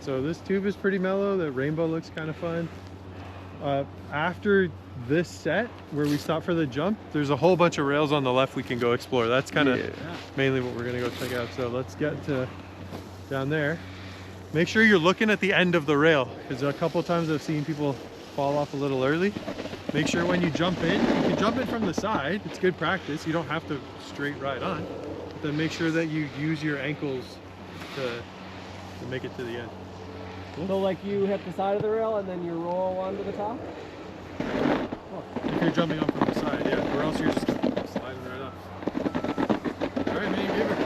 So this tube is pretty mellow. The rainbow looks kind of fun. After this set where we stop for the jump, there's a whole bunch of rails on the left we can go explore. That's kind of mainly what we're gonna go check out. So let's get to down there. Make sure you're looking at the end of the rail, because a couple times I've seen people fall off a little early. Make sure when you jump in, you can jump in from the side. It's good practice. You don't have to straight ride on, but then make sure that you use your ankles to make it to the end. Cool. So like you hit the side of the rail and then you roll onto the top? If you're jumping on from the side, yeah, or else you're just sliding right off. All right, man, give it.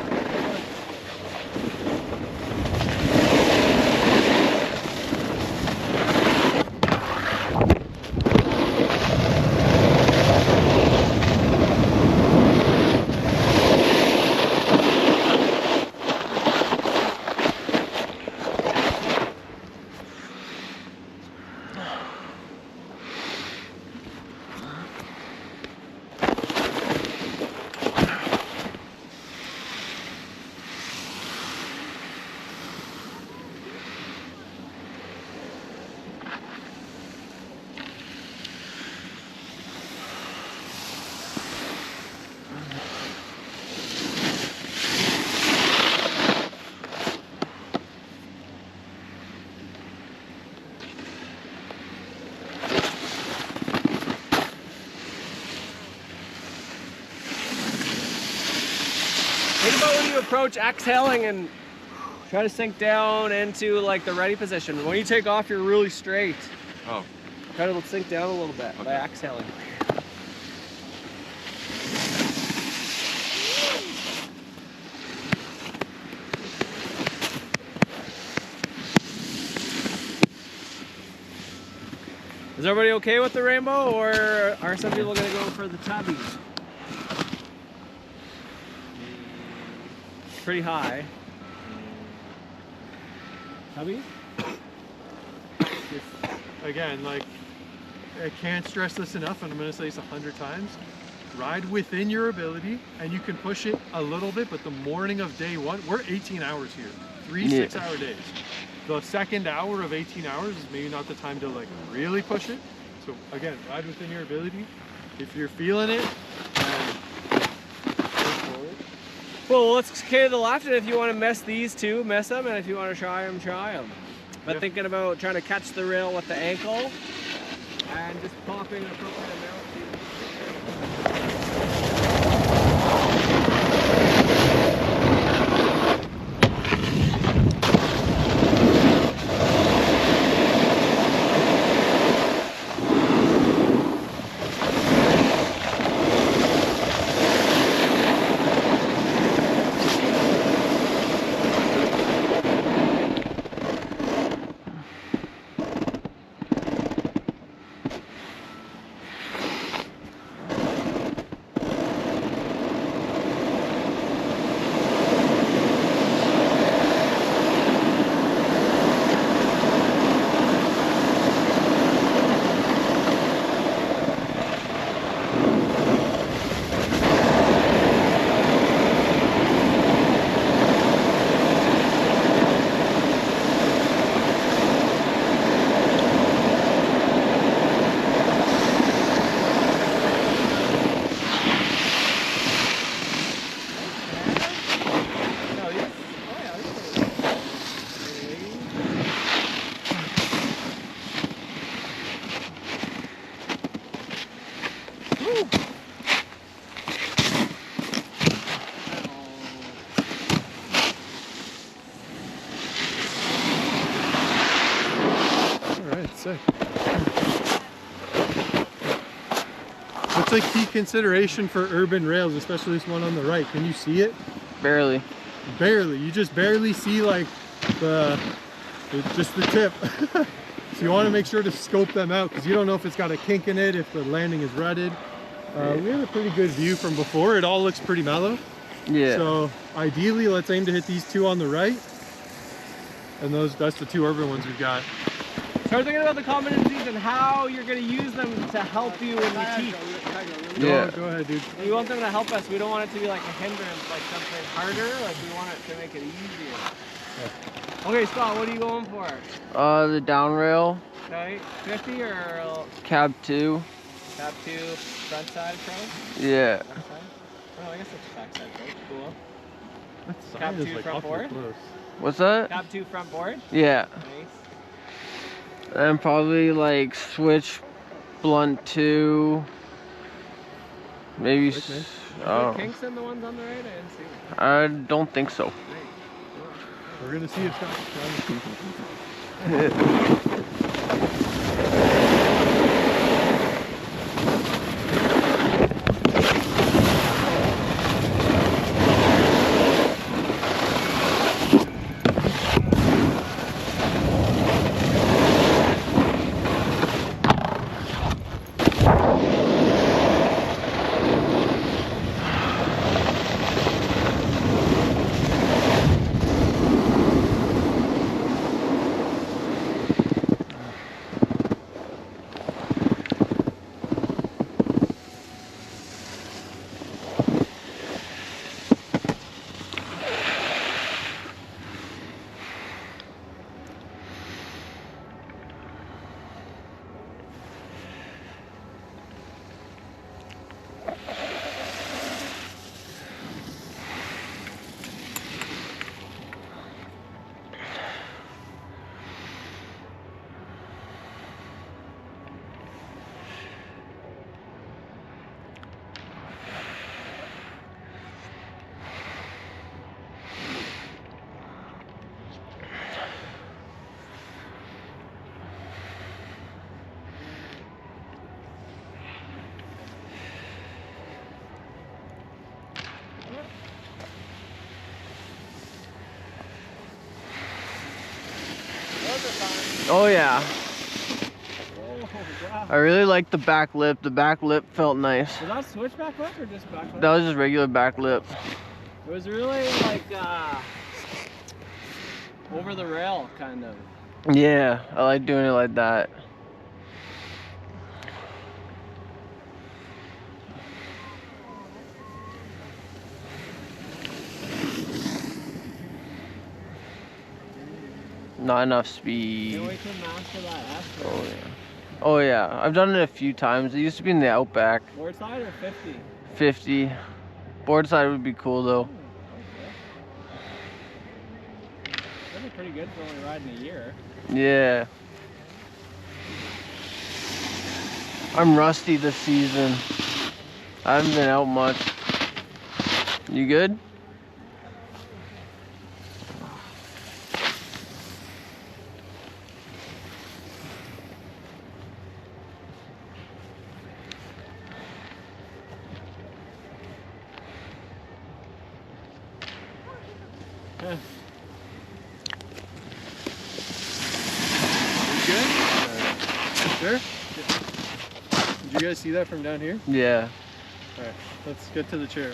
Think about when you approach exhaling and try to sink down into like the ready position. When you take off, you're really straight. Oh. Try to sink down a little bit by exhaling. Is everybody okay with the rainbow, or are some people gonna go for the tubby? Pretty high. Tubby? Again, like, I can't stress this enough, and I'm going to say this 100 times. Ride within your ability, and you can push it a little bit, but the morning of day one, we're 18 hours here. 3 6-hour days. The second hour of 18 hours is maybe not the time to like really push it. So again, ride within your ability. If you're feeling it, well, let's carry the left, and if you want to miss these two, miss them, and if you want to try them, try them. But thinking about trying to catch the rail with the ankle, and just popping an appropriate amount. sick. What's a key consideration for urban rails, especially this one on the right? Can you see it? Barely. Barely. You just barely see like just the tip. So you want to make sure to scope them out because you don't know if it's got a kink in it, if the landing is rutted. We have a pretty good view from before. It all looks pretty mellow. Yeah. So ideally, let's aim to hit these two on the right. And that's the two urban ones we've got. So we're thinking about the competencies and how you're going to use them to help you when you teach. Yeah. Go ahead, dude. We want them to help us. We don't want it to be like a hindrance, like something harder. Like we want it to make it easier. Yeah. Okay, Scott, what are you going for? The down rail, Okay, 50 or cab 2. tab 2 front side approach? Yeah. Back side? Oh, I guess it's back side approach. Cool. That Cab sign is 2 like front awfully board? close. What's that? Tab 2 front board? Yeah. Nice. And probably like switch blunt 2. Maybe. Quick, man. Is there kinks in the ones on the right? I didn't see them. I don't think so. Nice. We're gonna see it. Oh yeah. Oh, wow. I really liked the back lip. The back lip felt nice. Was that switchback lip or just back lip? That was just regular back lip. It was really like over the rail kind of. Yeah, I like doing it like that. Not enough speed. Can't wait to master that after. Oh yeah. Oh yeah. I've done it a few times. It used to be in the Outback. Board side or 50? 50. Board side would be cool though. That'd be pretty good for only riding a year. Yeah. I'm rusty this season. I haven't been out much. You good? Yeah. Good? Sure? Did you guys see that from down here? Yeah. Alright, let's get to the chair.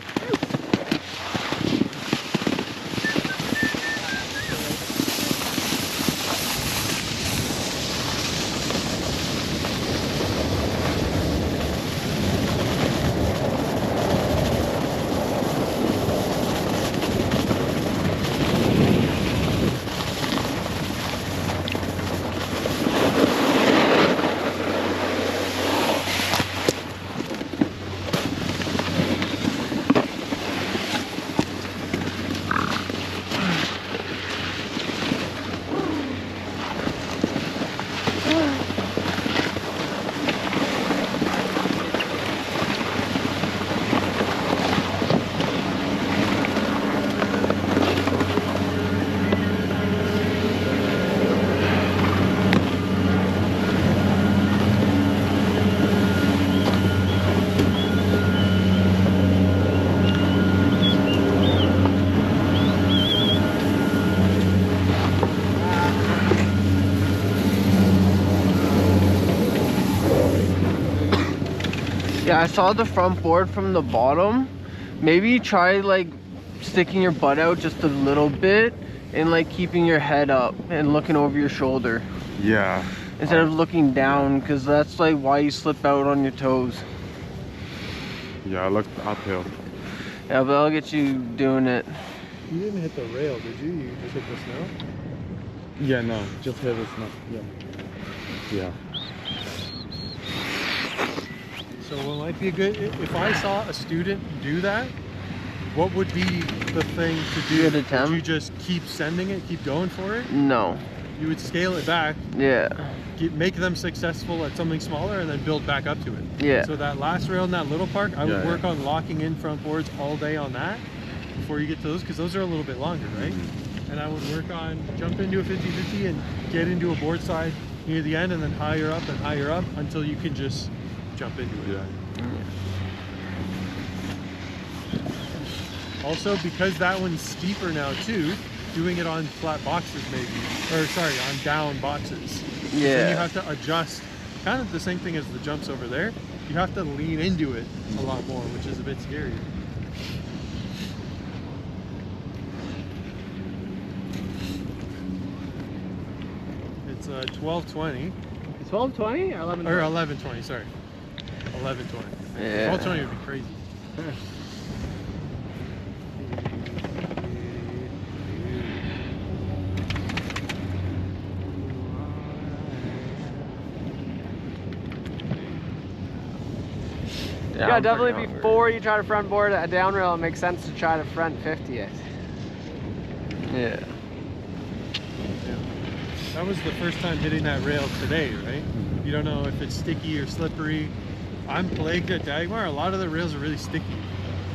Yeah, I saw the front board from the bottom. Maybe try like sticking your butt out just a little bit and like keeping your head up and looking over your shoulder. Yeah. Instead of looking down, because that's like why you slip out on your toes. Yeah, I looked uphill. Yeah, but I'll get you doing it. You didn't hit the rail, did you? You just hit the snow? Yeah, no, just hit us now. Yeah. So what might be a good, if I saw a student do that, what would be the thing to do? Good attempt. Would you just keep sending it, keep going for it? No. You would scale it back, Yeah. make them successful at something smaller, and then build back up to it. Yeah. So that last rail in that little park, I would Yeah, work on locking in front boards all day on that before you get to those, because those are a little bit longer, right? And I would work on jump into a 50-50 and get into a board side near the end, and then higher up and higher up until you can just jump into it. Yeah. Also, because that one's steeper now too, doing it on flat boxes maybe, or sorry, on down boxes. Then you Yeah. have to adjust, kind of the same thing as the jumps over there. You have to lean into it a lot more, which is a bit scary. It's 12:20 12:20 or 11? or 11:20. Sorry, 11:20. Yeah. 12:20 would be crazy. Yeah, I'm definitely pretty before you try to front board a down rail, it makes sense to try to front 50 it. Yeah. That was the first time hitting that rail today, right? You don't know if it's sticky or slippery. I'm plagued at Dagmar. A lot of the rails are really sticky.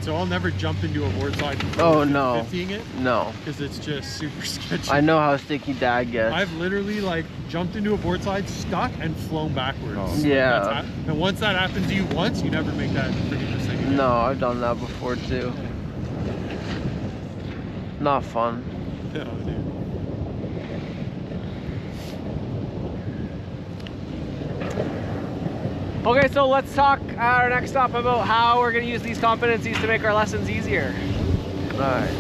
So I'll never jump into a board slide Oh, no. 50ing it No. because it's just super sketchy. I know how sticky Dad gets. I've literally like jumped into a board slide, stuck, and flown backwards. Oh. Yeah. And once that happens to you once, you never make that freaking mistake again. No, I've done that before too. Not fun. No, dude. Okay, so let's talk our next stop about how we're going to use these competencies to make our lessons easier. Alright.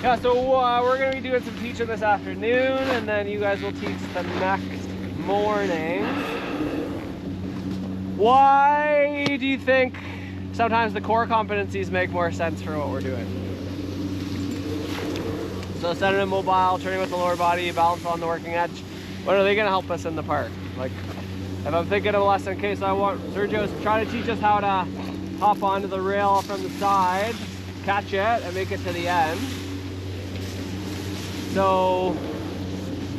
Yeah, so we're going to be doing some teaching this afternoon, and then you guys will teach the next morning. Why do you think sometimes the core competencies make more sense for what we're doing? So centered and mobile, turning with the lower body, balance on the working edge. What are they going to help us in the park? Like, if I'm thinking of a lesson, okay, so I want Sergio's trying to teach us how to hop onto the rail from the side, catch it, and make it to the end. So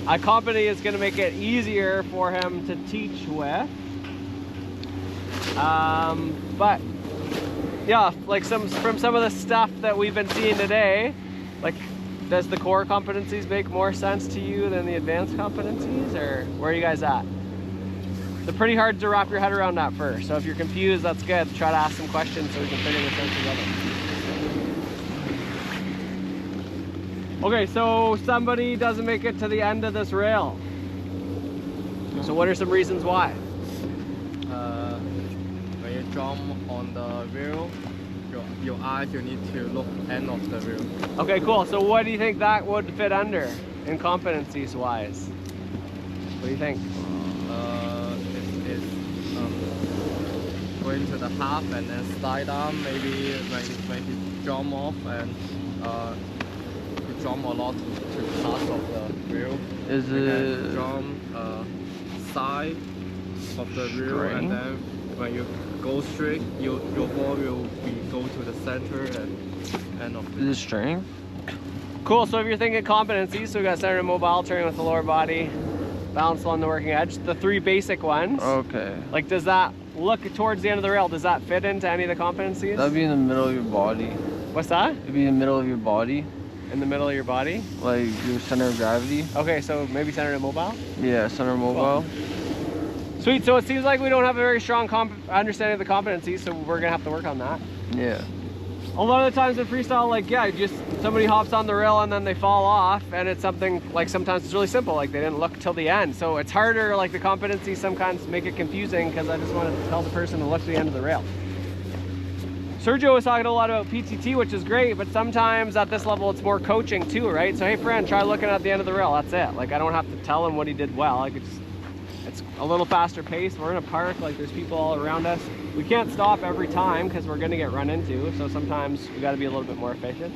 a company is going to make it easier for him to teach with. But yeah, like from some of the stuff that we've been seeing today, like, does the core competencies make more sense to you than the advanced competencies, or where are you guys at? It's pretty hard to wrap your head around that first. So if you're confused, that's good. Try to ask some questions so we can figure this out together. Okay, so somebody doesn't make it to the end of this rail. So what are some reasons why? When you jump on the wheel, your eyes, you need to look end of the wheel. Okay, cool. So what do you think that would fit under in competencies wise? What do you think? It's going to the half and then slide down. Maybe when you jump off and you jump a lot to pass of the wheel. Is And then it jump side of the wheel string? and then when you go straight, your ball will go to the center and end of Is it strength? Cool, so if you're thinking competencies, so we got center and mobile, turning with the lower body, balance along the working edge, the 3 basic ones. Okay. Like, does that look towards the end of the rail? Does that fit into any of the competencies? That'd be in the middle of your body. What's that? It'd be in the middle of your body, In the middle of your body? like your center of gravity. Okay, so maybe center and mobile? Yeah, center mobile. Sweet, so it seems like we don't have a very strong understanding of the competencies, so we're gonna have to work on that. Yeah. A lot of the times in freestyle, like, yeah, just somebody hops on the rail and then they fall off, and it's something, like, sometimes it's really simple, like they didn't look till the end. So it's harder, like the competencies sometimes make it confusing because I just want to tell the person to look to the end of the rail. Sergio was talking a lot about PTT, which is great, but sometimes at this level it's more coaching too, right? So hey friend, try looking at the end of the rail, that's it. Like, I don't have to tell him what he did well. I could just, it's a little faster pace. We're in a park, like there's people all around us. We can't stop every time because we're gonna get run into, so sometimes we gotta be a little bit more efficient.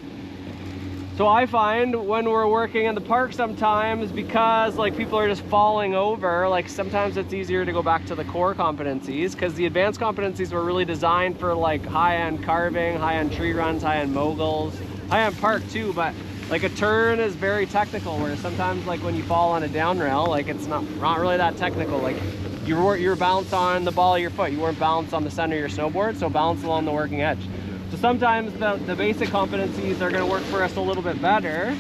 So I find when we're working in the park sometimes, because like people are just falling over, like sometimes it's easier to go back to the core competencies, because the advanced competencies were really designed for like high-end carving, high-end tree runs, high-end moguls, high-end park too, but like a turn is very technical, where sometimes like when you fall on a down rail, like it's not really that technical. Like you're balanced on the ball of your foot, you weren't balanced on the center of your snowboard, so balance along the working edge. So sometimes the basic competencies are going to work for us a little bit better,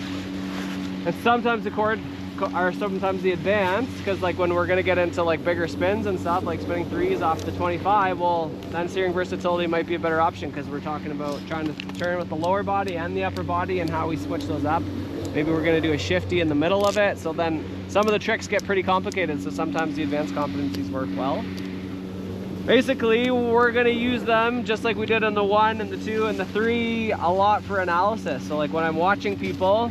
and sometimes sometimes the advanced, because like when we're going to get into like bigger spins and stuff, like spinning 3s off the 25, well then steering versatility might be a better option, because we're talking about trying to turn with the lower body and the upper body and how we switch those up. Maybe we're going to do a shifty in the middle of it, so then some of the tricks get pretty complicated, so sometimes the advanced competencies work well. Basically, we're going to use them just like we did on the 1 and the 2 and the 3 a lot for analysis. So like when I'm watching people,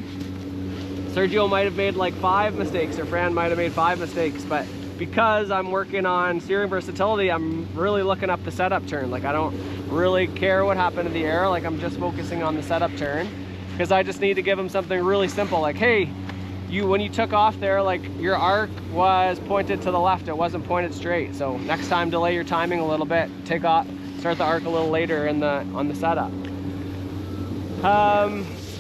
Sergio might have made like 5 mistakes, or Fran might have made 5 mistakes, but because I'm working on steering versatility, I'm really looking up the setup turn. Like I don't really care what happened in the air, like I'm just focusing on the setup turn, because I just need to give them something really simple, like, hey, when you took off there, like your arc was pointed to the left, it wasn't pointed straight. So next time, delay your timing a little bit, take off, start the arc a little later on the setup.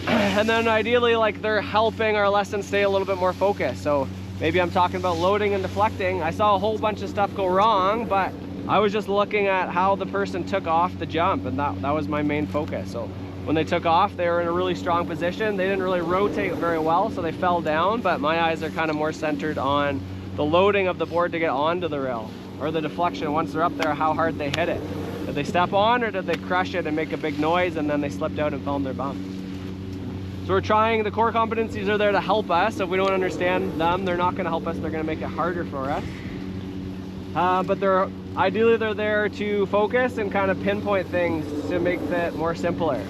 And then ideally, like they're helping our lesson stay a little bit more focused. So maybe I'm talking about loading and deflecting. I saw a whole bunch of stuff go wrong, but I was just looking at how the person took off the jump, and that was my main focus. So when they took off, they were in a really strong position. They didn't really rotate very well, so they fell down, but my eyes are kind of more centered on the loading of the board to get onto the rail, or the deflection once they're up there, how hard they hit it. Did they step on, or did they crush it and make a big noise and then they slipped out and fell in their bump? So we're trying, the core competencies are there to help us. So if we don't understand them, they're not gonna help us, they're gonna make it harder for us. But ideally they're there to focus and kind of pinpoint things to make that more simpler.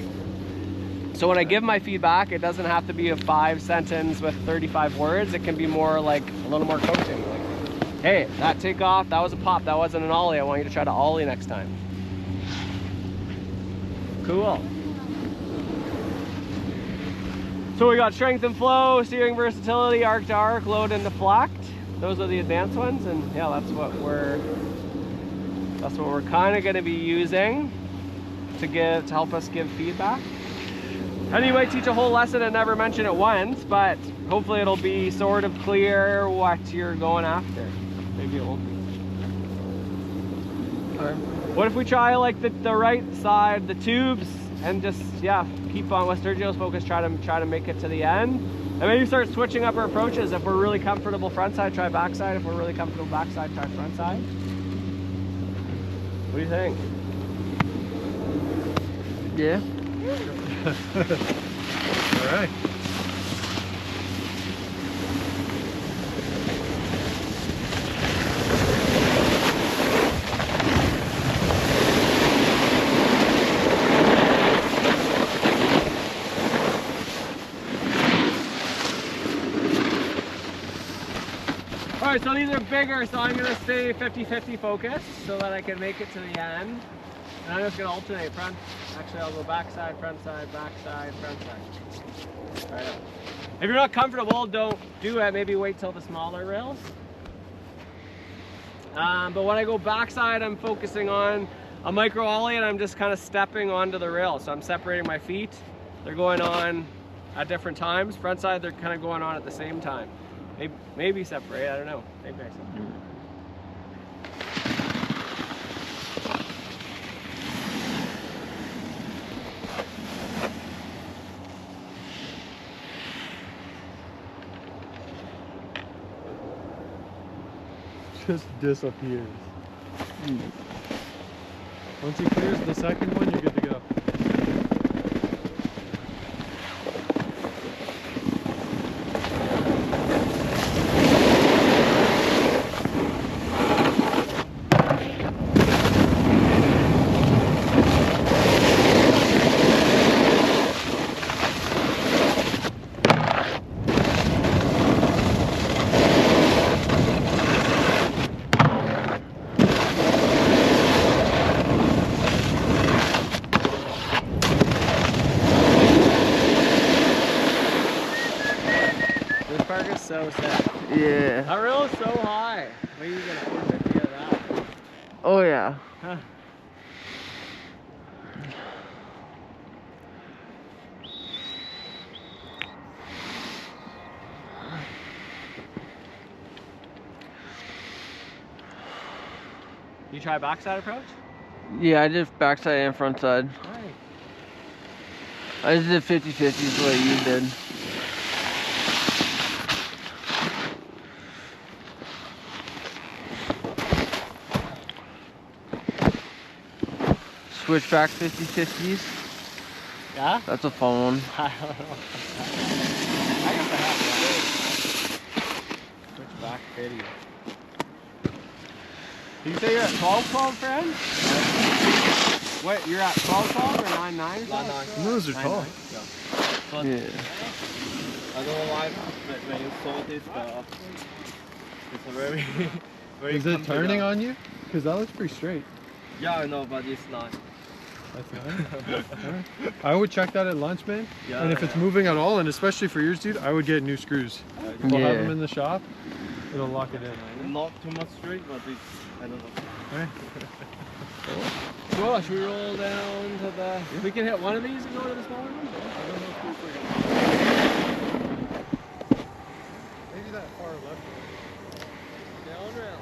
So when I give my feedback, it doesn't have to be a 5-sentence with 35 words. It can be more like a little more coaching. Like, hey, that takeoff, that was a pop, that wasn't an ollie. I want you to try to ollie next time. Cool. So we got strength and flow, steering versatility, arc to arc, load and deflect. Those are the advanced ones, and yeah, that's what we're kind of going to be using to help us give feedback. And you might teach a whole lesson and never mention it once, but hopefully it'll be sort of clear what you're going after. Maybe it won't be. Okay. What if we try like the right side, the tubes, and just, yeah, keep on with Sergio's focus, try to make it to the end. And maybe start switching up our approaches. If we're really comfortable front side, try backside. If we're really comfortable backside, try front side. What do you think? Yeah. All right. All right, so these are bigger, so I'm gonna stay 50-50 focus so that I can make it to the end. And I'm just gonna alternate front. Actually, I'll go backside, front side, backside, front side. Right up. If you're not comfortable, don't do it. Maybe wait till the smaller rails. But when I go backside, I'm focusing on a micro ollie and I'm just kind of stepping onto the rail. So I'm separating my feet. They're going on at different times. Front side, they're kind of going on at the same time. Maybe separate, I don't know. Maybe I separate. Just disappears. Once he clears the second one, you're good to go. This park is so sad. Yeah. That rail is so high. What are you gonna 450 of that? Oh yeah. Huh. You try backside approach? Yeah, I did backside and front side. Right. I just did 50-50s the way you did. Switchback 50-50s. Yeah? That's a fun one. I don't know. I guess I have that. Switchback video. Did you say you're at 12-12, friend? Wait, you're at 12-12 or 9-9 or something? Those are tall. But Yeah. I don't know why when you saw this, it's a very, very. Is it comfy turning ground. on you? Because that looks pretty straight. Yeah, I know, but it's not. That's nice. Alright. I would check that at lunch, man. Yeah. And if it's moving at all, and especially for yours, dude, I would get new screws. We'll have them Yeah. in the shop. It'll lock it in. Not too much straight, but it's, I don't know. Alright. Cool, should we roll down to the... We can hit one of these and go to the smaller one? I don't know if Maybe that far left. Down rail.